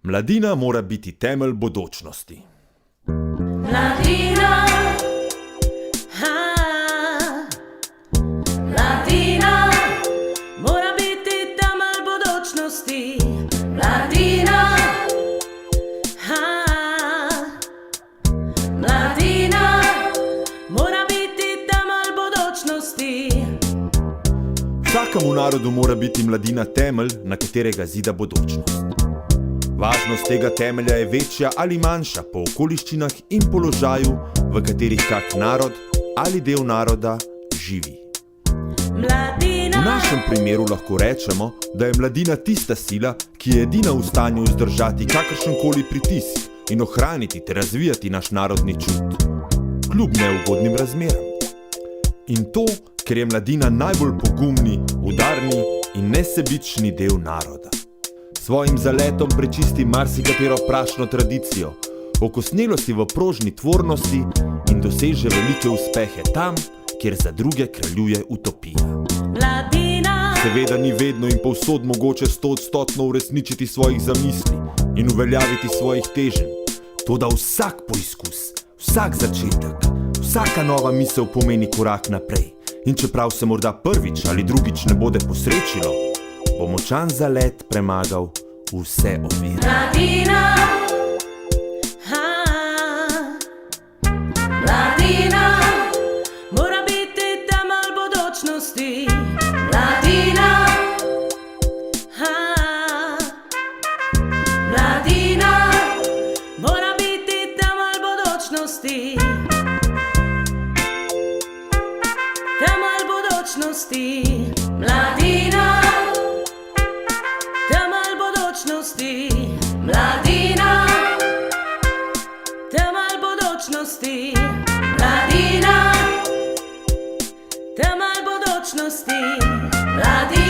Mladina mora biti temelj bodočnosti. Mladina, mladina, mora biti temelj bodočnosti. Mladina, mladina, mora biti temelj bodočnosti. Vsakemu narodu mora biti mladina temelj, na katerega zida bodočnost. Važnost tega temelja je večja ali manjša po okoliščinah in položaju, v katerih kak narod ali del naroda živi. Mladina, V našem primeru lahko rečemo, da je mladina tista sila, ki je edina v stanju vzdržati kakršenkoli pritisk in ohraniti ter razvijati naš narodni čut, kljub neugodnim razmeram. In to, ker je mladina najbolj pogumni, udarni in nesebični del naroda. Svojim zaletom prečisti marsikatero prašno tradicijo, okosnelosti v prožni tvornosti in doseže velike uspehe tam, kjer za druge kraljuje utopija. mladina, Seveda ni vedno in povsod mogoče 100% uresničiti svojih zamisli in uveljaviti svojih teženj. Toda vsak poizkus, vsak začetek, vsaka nova misel pomeni korak naprej. In čeprav se morda prvič ali drugič ne bude posrečilo, bo močan zalet premagal vse ovire. mladina, mladina, mora biti temelj bodočnosti. Mladina, mladina, mora biti temelj bodočnosti. Temelj bodočnosti. Mladina, temelj bodočnosti. Mladina, temelj bodočnosti. Mladina, temelj bodočnosti. Mladina.